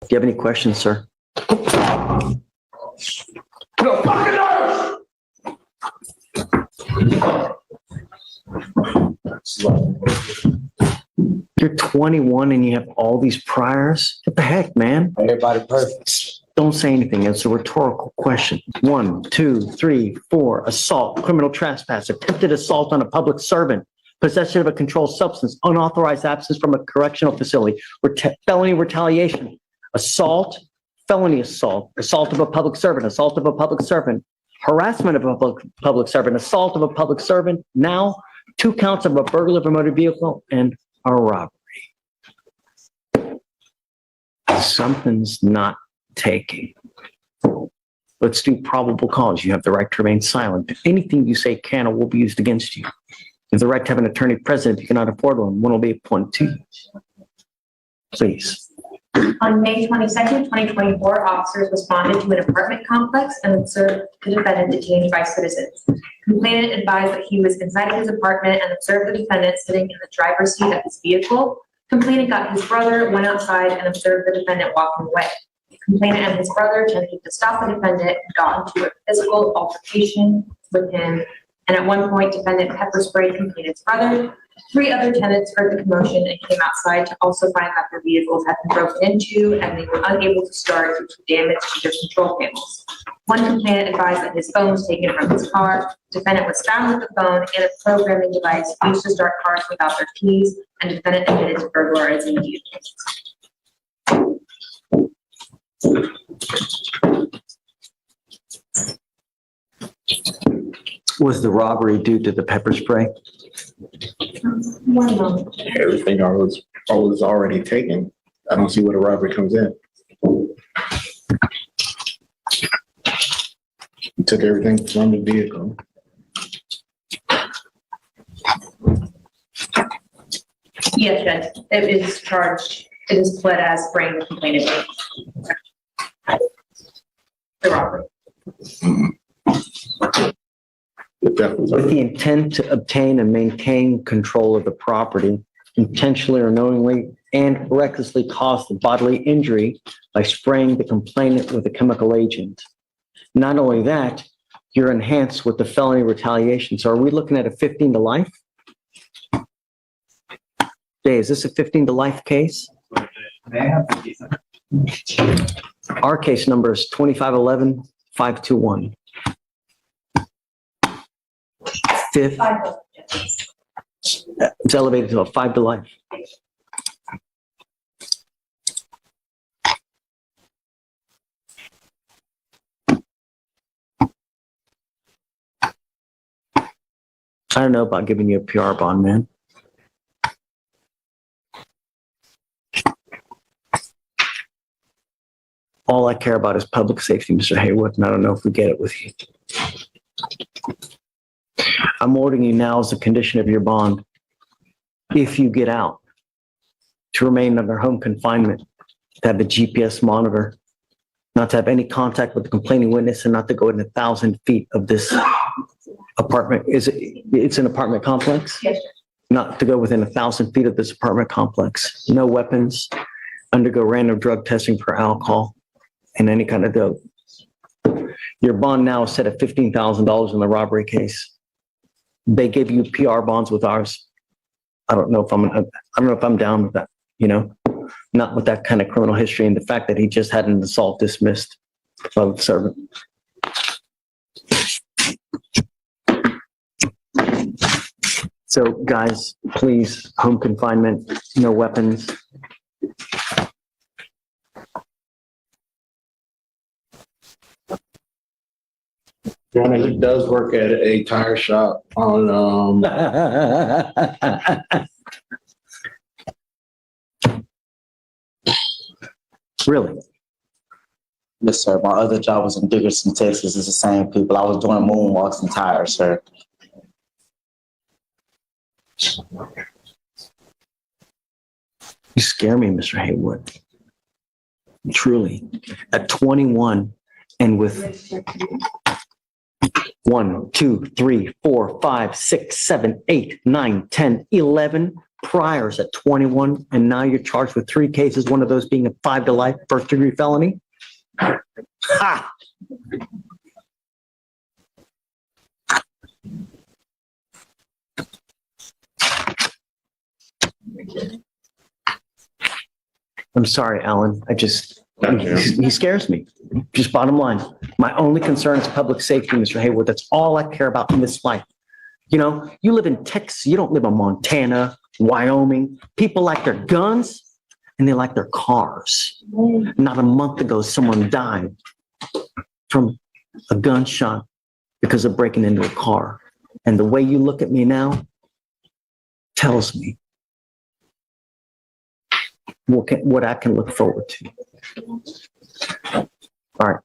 you have any questions, sir? No fucking nerves! You're 21 and you have all these priors? What the heck, man? Everybody perfect. Don't say anything. It's a rhetorical question. 1, 2, 3, 4, assault, criminal trespass, attempted assault on a public servant, possession of a controlled substance, unauthorized absence from a correctional facility, felony retaliation, assault, felony assault, assault of a public servant, harassment of a public servant, assault of a public servant, now 2 counts of a burglary of a motor vehicle and a robbery. Something's not taking. Let's do probable cause. You have the right to remain silent. Anything you say can or will be used against you. You have the right to have an attorney present if you cannot afford one. One will be appointed to you. Please. On May 22nd, 2024, officers responded to an apartment complex and observed the defendant detained by citizens. Complainant advised that he was inside of his apartment and observed the defendant sitting in the driver's seat of his vehicle. Complainant got his brother, went outside, and observed the defendant walking away. Complainant and his brother attempted to stop the defendant and got into a physical altercation with him. And at one point, defendant pepper sprayed complainant's brother. 3 other tenants heard the commotion and came outside to also find that their vehicles had been broken into and they were unable to start due to damage to their control panels. One complainant advised that his phone was taken from his car. Defendant was found with the phone and a programming device used to start cars without their keys, and defendant admitted to burglarizing the vehicles. Was the robbery due to the pepper spray? One moment. Everything I was already taken. I don't see where the robbery comes in. He took everything from the vehicle. Yes, Judge. It is charged. It is pled as spraying the complainant. The robbery. With the intent to obtain and maintain control of the property, intentionally or knowingly and recklessly cause the bodily injury by spraying the complainant with a chemical agent. Not only that, you're enhanced with the felony retaliation. So are we looking at a 15 to life? Jay, is this a 15 to life case? Our case number is 2511-521. Fifth, it's elevated to a 5 to life. I don't know about giving you a PR bond, man. All I care about is public safety, Mr. Haywood, and I don't know if we get it with you. I'm ordering you now as a condition of your bond, if you get out, to remain under home confinement, to have a GPS monitor, not to have any contact with the complaining witness, and not to go within 1,000 feet of this apartment. It's an apartment complex? Yes, sir. Not to go within 1,000 feet of this apartment complex. No weapons, undergo random drug testing for alcohol and any kind of dope. Your bond now is set at $15,000 in the robbery case. They gave you PR bonds with ours. I don't know if I'm down with that, you know, not with that kind of criminal history and the fact that he just had an assault dismissed by the servant. So guys, please, home confinement, no weapons. He does work at a tire shop on, Really? Yes, sir. My other job was in Dickerson, Texas. It's the same people. I was doing moonwalks and tires, sir. You scare me, Mr. Haywood. Truly. At 21 and with 1, 2, 3, 4, 5, 6, 7, 8, 9, 10, 11 priors at 21, and now you're charged with 3 cases, one of those being a 5 to life first-degree felony? Ha! I'm sorry, Alan. He scares me. Just bottom line. My only concern is public safety, Mr. Hayward. That's all I care about in this life. You know, you live in Texas. You don't live in Montana, Wyoming. People like their guns and they like their cars. Not a month ago, someone died from a gunshot because of breaking into a car. And the way you look at me now tells me what I can look forward to. All right.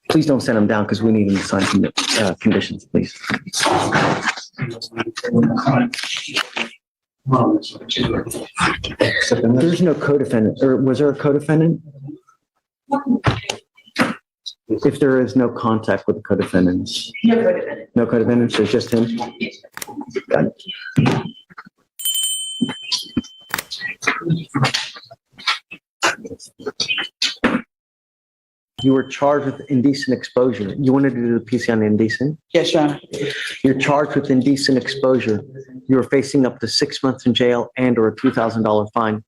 Please don't send him down because we need him to sign conditions, please. There's no co-defendant, or was there a co-defendant? If there is no contact with the co-defendants. No co-defendant. No co-defendants, it's just him? Got it. You were charged with indecent exposure. You wanted to do the PC on indecent? Yes, Your Honor. You're charged with indecent exposure. You are facing up to 6 months in jail and or a $2,000 fine.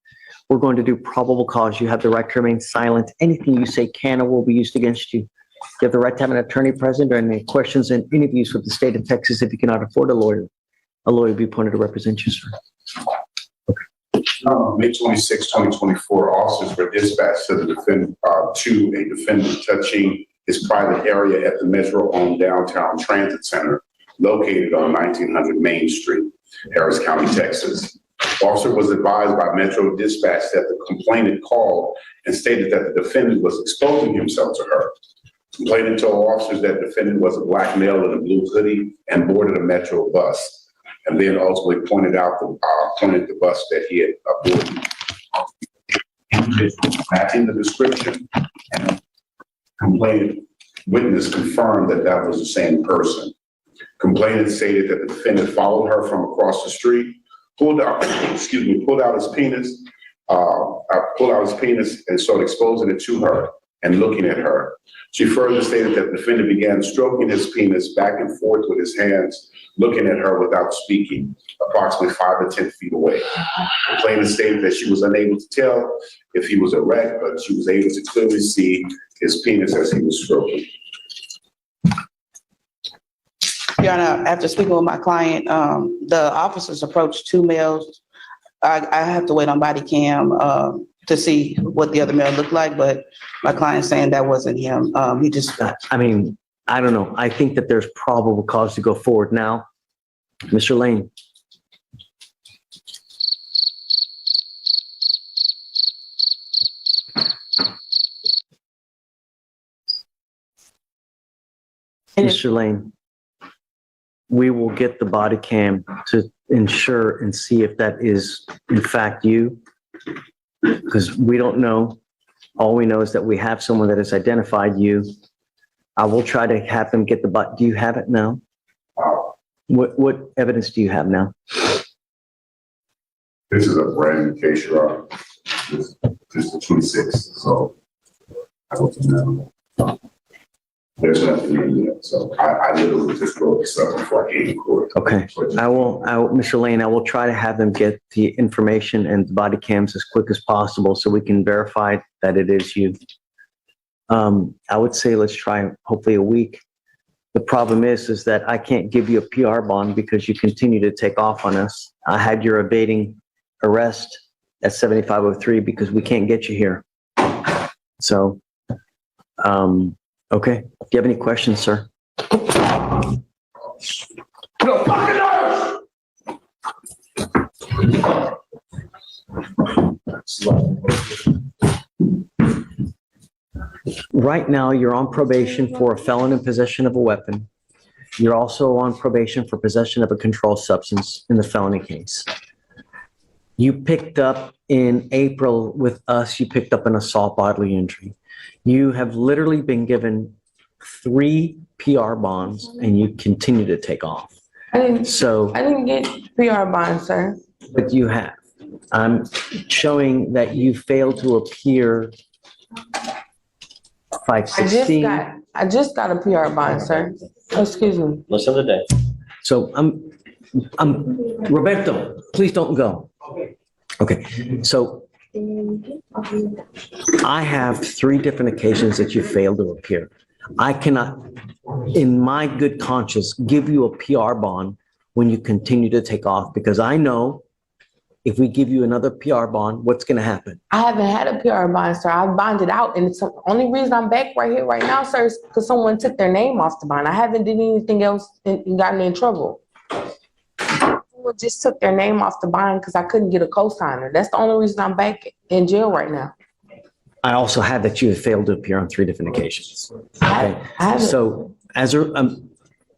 We're going to do probable cause. You have the right to remain silent. Anything you say can or will be used against you. You have the right to have an attorney present during any questions and interviews with the state of Texas. If you cannot afford a lawyer will be appointed to represent you, sir. May 26, 2024, officers were dispatched to a defendant touching his private area at the Metro-owned downtown transit center located on 1900 Main Street, Harris County, Texas. Officer was advised by Metro Dispatch that the complainant called and stated that the defendant was exposing himself to her. Complainant told officers that the defendant was a black male in a blue hoodie and boarded a Metro bus, and then ultimately pointed the bus that he had boarded. Matching the description, and complainant witness confirmed that that was the same person. Complainant stated that the defendant followed her from across the street, pulled out his penis, and started exposing it to her and looking at her. She further stated that the defendant began stroking his penis back and forth with his hands, looking at her without speaking, approximately 5 to 10 feet away. The complainant stated that she was unable to tell if he was erect, but she was able to clearly see his penis as he was stroking. Your Honor, after speaking with my client, the officers approached 2 males. I have to wait on body cam to see what the other male looked like, but my client's saying that wasn't him. He just... I mean, I don't know. I think that there's probable cause to go forward now. Mr. Lane. Mr. Lane, we will get the body cam to ensure and see if that is in fact you, because we don't know. All we know is that we have someone that has identified you. I will try to have them get the body. Do you have it now? What evidence do you have now? This is a brand new case, Your Honor. This is the 26th, so I don't know. There's nothing in yet, so I literally just wrote this up before I came to court. Okay, I will, Mr. Lane, I will try to have them get the information and the body cams as quick as possible so we can verify that it is you. I would say let's try hopefully a week. The problem is that I can't give you a PR bond because you continue to take off on us. I had your evading arrest at 7503 because we can't get you here. So, okay. Do you have any questions, sir? Right now, you're on probation for a felon in possession of a weapon. You're also on probation for possession of a controlled substance in the felony case. You picked up in April with us, you picked up an assault bodily injury. You have literally been given 3 PR bonds and you continue to take off. I didn't get PR bond, sir. But you have. I'm showing that you failed to appear 516. I just got a PR bond, sir. Excuse me. Listen to the day. So Roberto, please don't go. Okay, so I have 3 different occasions that you failed to appear. I cannot, in my good conscience, give you a PR bond when you continue to take off, because I know if we give you another PR bond, what's going to happen? I haven't had a PR bond, sir. I bonded out, and it's the only reason I'm back right here right now, sir, is because someone took their name off the bond. I haven't did anything else and gotten in trouble. Someone just took their name off the bond because I couldn't get a co-signer. That's the only reason I'm back in jail right now. I also have that you have failed to appear on 3 different occasions. Okay, I haven't. so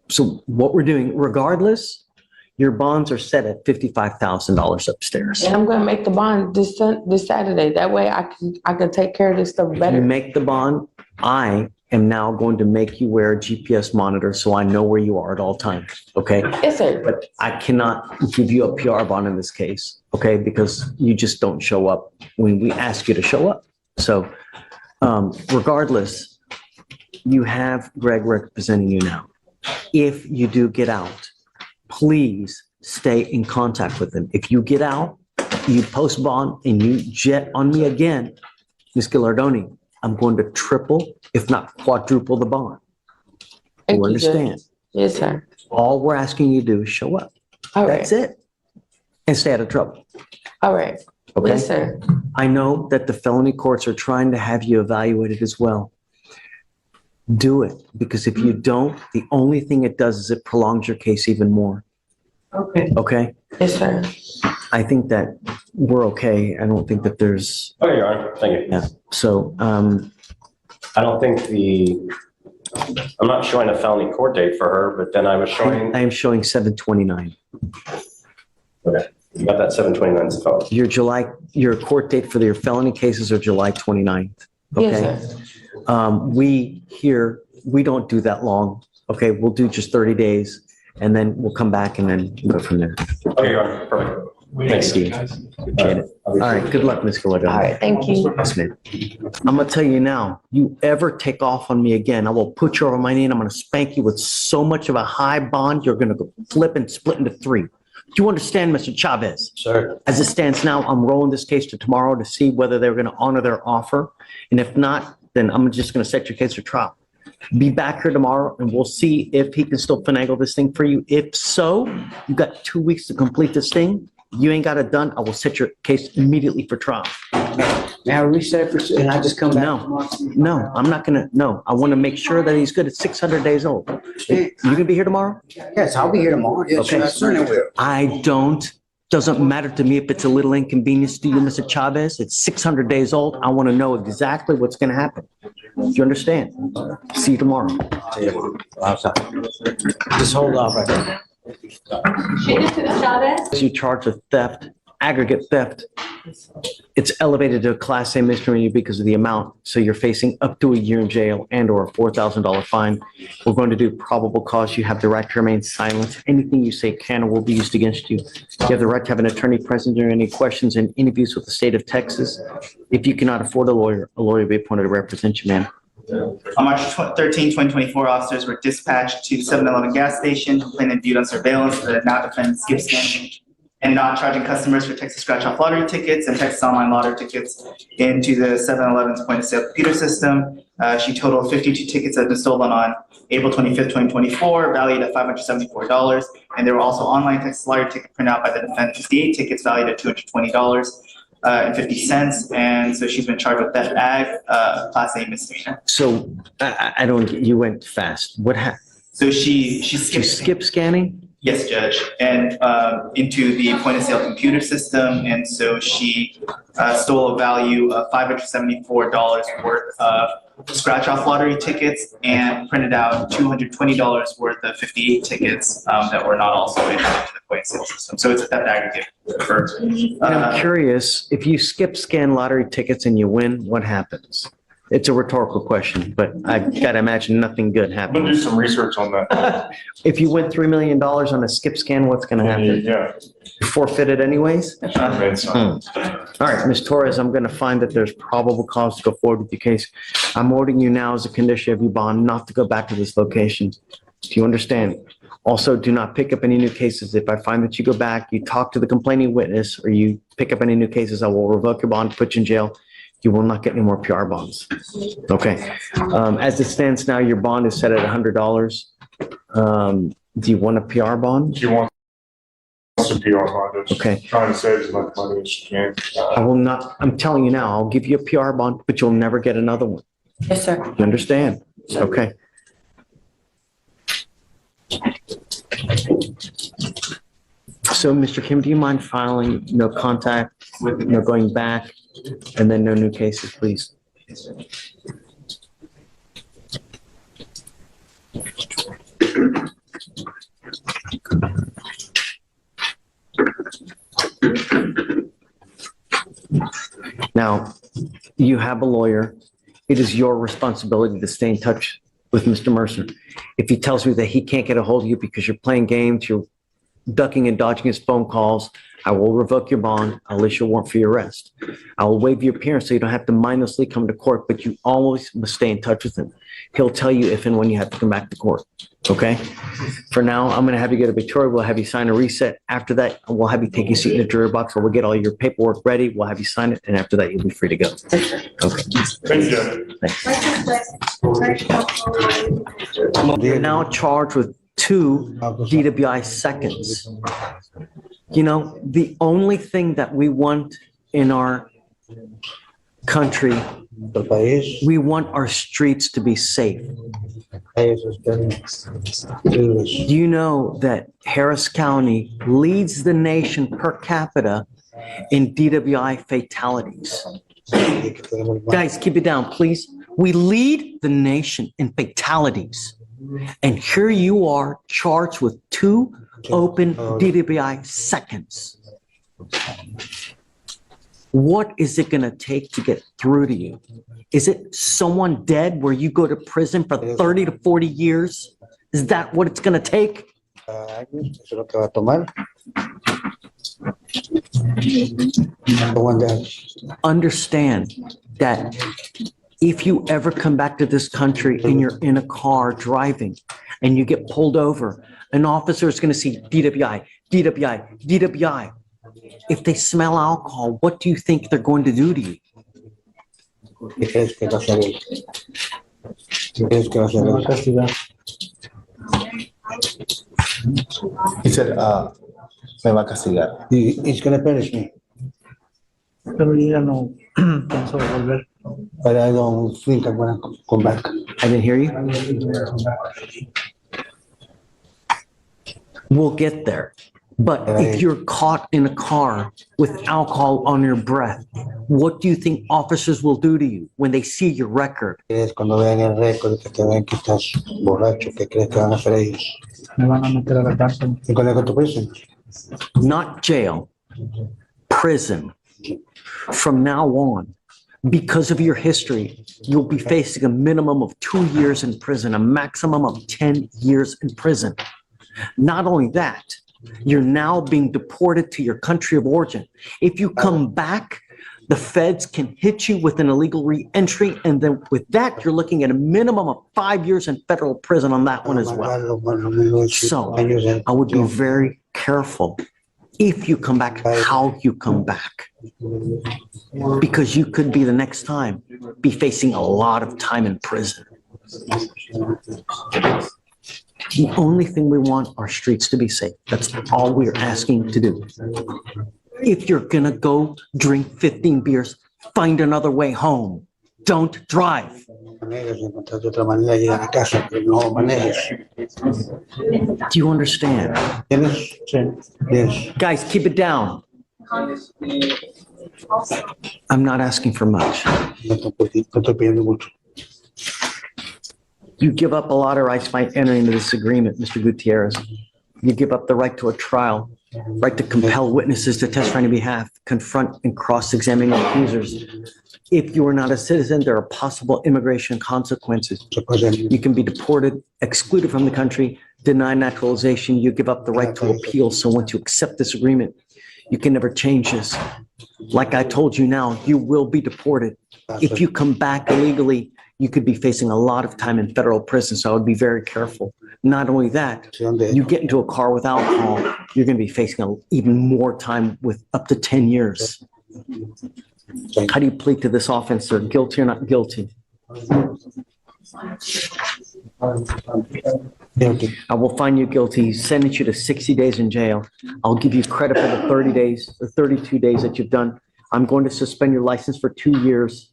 so what we're doing, regardless, your bonds are set at $55,000 upstairs. And I'm gonna make the bond this Saturday. That way I can take care of this stuff If you better. make the bond, I am now going to make you wear a GPS monitor so I know where you are at all times, okay? Yes, sir. But I cannot give you a PR bond in this case, okay? Because you just don't show up when we ask you to show up. So regardless, you have Greg representing you now. If you do get out, please stay in contact with him. If you get out, you post bond and you jet on me again, Ms. Gilardoni, I'm going to triple, if not quadruple the bond. Thank You you, Judge. understand? Yes, sir. All we're asking you to do is show up. All right. That's it. And stay out of trouble, All right. okay? Yes, sir. I know that the felony courts are trying to have you evaluated as well. Do it, because if you don't, the only thing it does is it prolongs your case even more, Okay. okay? Yes, sir. I think that we're okay. I don't think that there's, Okay, Your Honor, thank you. yeah. So, I don't think I'm not showing a felony court date for her, but then I was showing, I am showing 7/29. okay, you got that 7/29 phone. Your court date for your felony cases are July 29th, okay? Yes, sir. We don't do that long, okay? We'll do just 30 days, and then we'll come back and then go from there. Okay, Your Honor, perfect. Thanks, Steve. Appreciate it. All right, good luck, Ms. Gallardo. All right. Thank you. Yes, ma'am. I'm gonna tell you now, you ever take off on me again, I will put you over my knee and I'm gonna spank you with so much of a high bond, you're gonna go flip and split into 3. Do you understand, Mr. Chavez? Sir. As it stands now, I'm rolling this case to tomorrow to see whether they're gonna honor their offer. And if not, then I'm just gonna set your case for trial. Be back here tomorrow and we'll see if he can still finagle this thing for you. If so, you've got 2 weeks to complete this thing. You ain't got it done, I will set your case immediately for trial. Now reset for, and I just come back. No, I'm not gonna, no, I want to make sure that he's good. It's 600 days old. You gonna be here tomorrow? Yes, I'll be here tomorrow. Yes, Okay. I certainly will. Doesn't matter to me if it's a little inconvenience to you, Mr. Chavez. It's 600 days old. I want to know exactly what's gonna happen. Do you understand? See you tomorrow. Just hold off right there. You charged with theft, aggregate theft. It's elevated to a Class A misdemeanor because of the amount. So you're facing up to a year in jail and/or a $4,000 fine. We're going to do probable cause. You have the right to remain silent. Anything you say can or will be used against you. You have the right to have an attorney present during any questions and interviews with the state of Texas. If you cannot afford a lawyer will be appointed to represent you, ma'am. On March 13, 2024, officers were dispatched to the 7-Eleven gas station, complainant viewed on surveillance for the not defendant skip scanning and not charging customers for Texas scratch-off lottery tickets and Texas online lottery tickets into the 7-Eleven's point-of-sale computer system. She totaled 52 tickets that had been stolen on April 25th, 2024, valued at $574. And there were also online Texas lottery ticket printout by the defendant, 58 tickets valued at $220. And 50 cents. And so she's been charged with theft ag, Class A misdemeanor. So I don't, you went fast. What happened? So she Skip scanning? Yes, Judge, and into the point of sale computer system. And so she stole a value of $574 worth of scratch off lottery tickets and printed out $220 worth of 58 tickets that were not also entered into the point of sale system. So it's a theft aggregate. I'm curious, if you skip scan lottery tickets and you win, what happens? It's a rhetorical question, but I gotta imagine nothing good I'm happened. gonna do some research on that. If you win $3 million on a skip scan, what's gonna happen? Yeah. You forfeit it anyways? I made some. All right, Ms. Torres, I'm gonna find that there's probable cause to go forward with your case. I'm ordering you now as a condition of your bond not to go back to this location. Do you understand? Also, do not pick up any new cases. If I find that you go back, you talk to the complaining witness, or you pick up any new cases, I will revoke your bond, put you in jail. You will not get any more PR bonds. Okay. As it stands now, your bond is set at $100. Do you want a PR bond? She wants a PR bond. She's Okay. trying to save as much money as she can. I will not, I'm telling you now, I'll give you a PR bond, but you'll never get another one. Yes, sir. You understand? Okay. So, Mr. Kim, do you mind filing no contact, no going back, and then no new cases, please? Now, you have a lawyer. It is your responsibility to stay in touch with Mr. Mercer. If he tells you that he can't get a hold of you because you're playing games, you're ducking and dodging his phone calls, I will revoke your bond. I'll issue a warrant for your arrest. I will waive your appearance so you don't have to mindlessly come to court, but you always must stay in touch with him. He'll tell you if and when you have to come back to court. Okay? For now, I'm going to have you go to Victoria. We'll have you sign a reset. After that, we'll have you take your seat in the jury box, or we'll get all your paperwork ready. We'll have you sign it, and after that, you'll be free to go. Okay. Thank you. You're now charged with 2 DWI seconds. You know, the only thing that we want in our country, we want our streets to be safe. Do you know that Harris County leads the nation per capita in DWI fatalities? Guys, keep it down, please. We lead the nation in fatalities. And here you are charged with 2 open DWI seconds. What is it going to take to get through to you? Is it someone dead where you go to prison for 30 to 40 years? Is that what it's going to take? Understand that if you ever come back to this country and you're in a car driving and you get pulled over, an officer is going to see DWI, DWI, DWI. If they smell alcohol, what do you think they're going to do to you? He said, me va a castigar. He's gonna punish me, Pero yo ya no pienso volver. but I don't think I'm gonna come back. I didn't hear you. We'll get there. But if you're caught in a car with alcohol on your breath, what do you think officers will do to you when they see your record? Es cuando vean el récord, que te vean que estás borracho, que crees que van a hacer ellos. Me van a meter a la cárcel. ¿Y cuando go to prison? Not jail, prison. From now on, because of your history, you'll be facing a minimum of 2 years in prison, a maximum of 10 years in prison. Not only that, you're now being deported to your country of origin. If you come back, the feds can hit you with an illegal re-entry, and then with that, you're looking at a minimum of 5 years in federal prison on that one as well. So I would be very careful if you come back, how you come back. Because you could be the next time be facing a lot of time in prison. The only thing we want are streets to be safe. That's all we're asking to do. If you're gonna go drink 15 beers, find another way home. Don't drive. Encontrar otra manera de llegar a casa, pero no manejes. Do you understand? ¿Tienes? Sí. Yes. Guys, keep it down. I'm not asking for much. No estoy pidiendo mucho. You give up a lot of rights by entering into this agreement, Mr. Gutierrez. You give up the right to a trial, right to compel witnesses to testify on your behalf, confront and cross-examine accusers. If you are not a citizen, there are possible immigration consequences. You can be deported, excluded from the country, denied naturalization. You give up the right to appeal. So once you accept this agreement, you can never change this. Like I told you now, you will be deported. If you come back illegally, you could be facing a lot of time in federal prison. So I would be very careful. Not only that, you get into a car with alcohol, you're going to be facing even more time with up to 10 years. How do you plead to this offense, sir? Guilty or not guilty? Guilty. I will find you guilty, sentence you to 60 days in jail. I'll give you credit for the 30 days, the 32 days that you've done. I'm going to suspend your license for 2 years.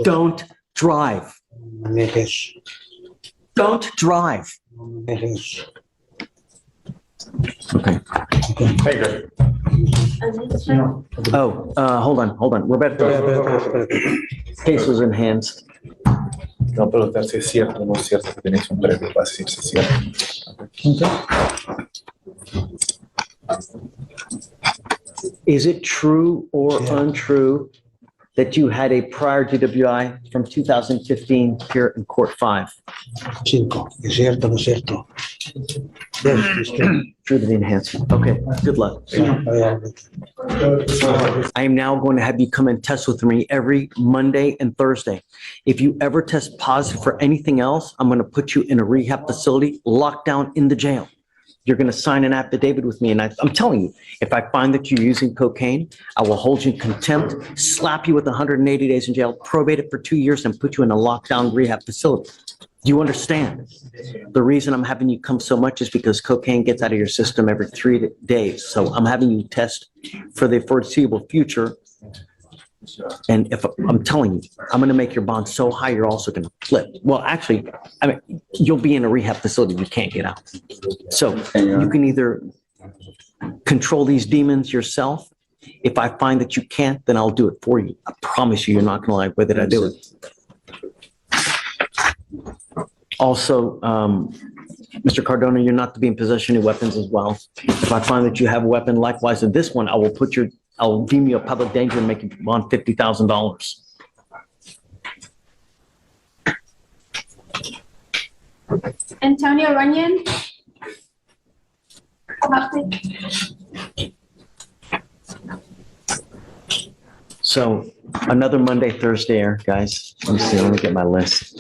Don't drive. Don't drive. Okay. Hey, Greg. Oh, hold on. Roberto, case was enhanced. No, pero si es cierto o no es cierto que tenéis un previo para decir si es cierto. Is it true or untrue that you had a prior DWI from 2015 here in Court 5? 5. ¿Es cierto o no es cierto? Yes, it's true. True to the enhancement. Okay, good luck. I am now going to have you come and test with me every Monday and Thursday. If you ever test positive for anything else, I'm going to put you in a rehab facility, locked down in the jail. You're going to sign an affidavit with me. And I'm telling you, if I find that you're using cocaine, I will hold you in contempt, slap you with 180 days in jail, probate it for 2 years, and put you in a lockdown rehab facility. Do you understand? The reason I'm having you come so much is because cocaine gets out of your system every 3 days. So I'm having you test for the foreseeable future. And if I'm telling you, I'm going to make your bond so high, you're also going to flip. Well, actually, I mean, you'll be in a rehab facility. You can't get out. So you can either control these demons yourself. If I find that you can't, then I'll do it for you. I promise you, you're not going to like whether I do it. Also, Mr. Cardona, you're not to be in possession of weapons as well. If I find that you have a weapon, likewise in this one, I'll deem you a public danger and make you bond $50,000. Antonio Runyon. So another Monday, Thursday air, guys. Let me see, let me get my list.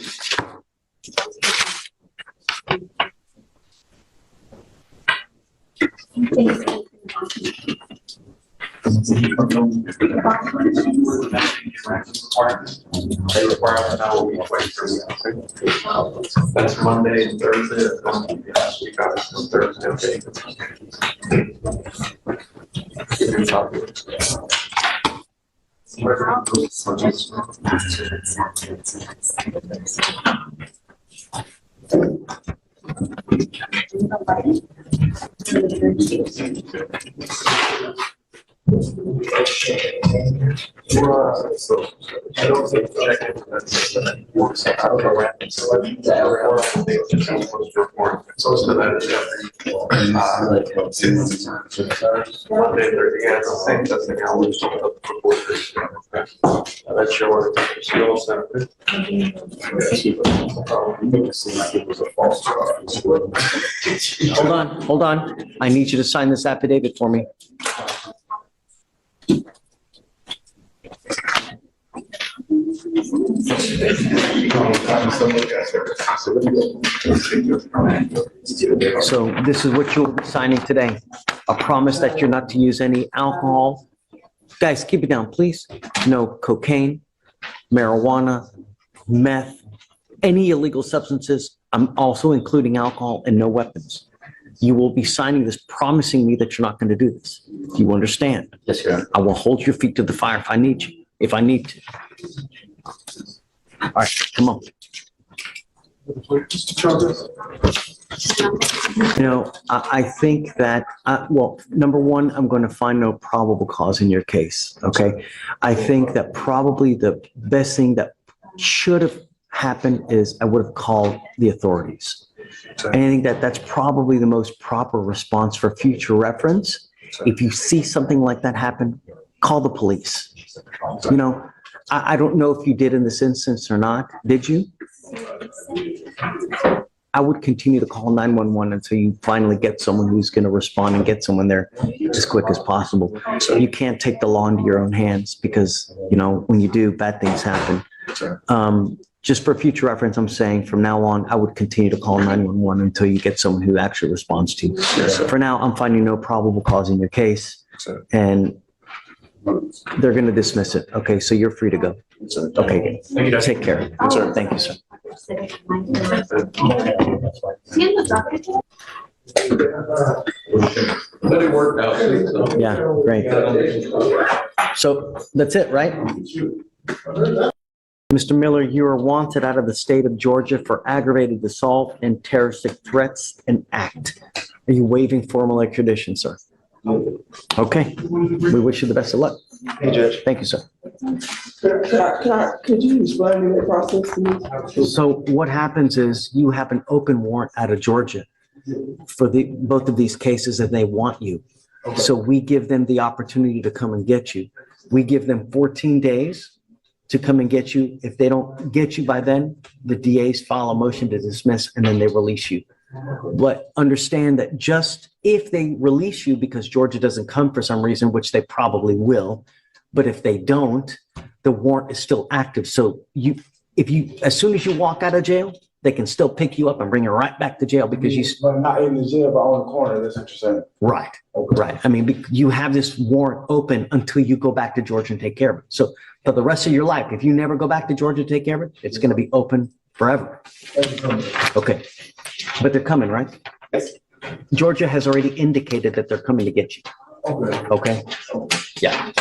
That's Monday and Thursday. That's going to be last week. I was Thursday. So I don't think checking that works out around. So I think that report. So that is Monday, Thursday, yeah, the same testing hours. That's sure. Hold on. I need you to sign this affidavit for me. So this is what you'll be signing today. A promise that you're not to use any alcohol. Guys, keep it down, please. No cocaine, marijuana, meth, any illegal substances. I'm also including alcohol and no weapons. You will be signing this, promising me that you're not going to do this. Do you understand? Yes, sir. I will hold your feet to the fire if I need to. All right, come on. You know, I think that, well, number one, I'm going to find no probable cause in your case, okay? I think that probably the best thing that should have happened is I would have called the authorities. And I think that that's probably the most proper response for future reference. If you see something like that happen, call the police. You know, I don't know if you did in this instance or not. Did you? I would continue to call 911 until you finally get someone who's going to respond and get someone there as quick as possible. You can't take the law into your own hands because, you know, when you do, bad things happen. Just for future reference, I'm saying from now on, I would continue to call 911 until you get someone who actually responds to you. For now, I'm finding no probable cause in your case, and they're going to dismiss it. Okay, so you're free to go. Okay, take care. Thank you, sir. But it worked out. Yeah, great. So that's it, right? Mr. Miller, you are wanted out of the state of Georgia for aggravated assault and terroristic threats and act. Are you waiving formal extradition, sir? Okay, we wish you the best of luck. Hey, Judge. Thank you, sir. Could you explain the process to me? So what happens is you have an open warrant out of Georgia for both of these cases and they want you. So we give them the opportunity to come and get you. We give them 14 days to come and get you. If they don't get you by then, the DAs file a motion to dismiss and then they release you. But understand that just if they release you because Georgia doesn't come for some reason, which they probably will, but if they don't, the warrant is still active. So as soon as you walk out of jail, they can still pick you up and bring you right back to jail because But not in the jail, but on the corner, that's what you're saying. Right, right. I mean, you have this warrant open until you go back to Georgia and take care of it. So for the rest of your life, if you never go back to Georgia to take care of it, it's going to be open forever. Okay. But they're coming, right? Yes. Georgia has already indicated that they're coming to get you. Okay? Yeah.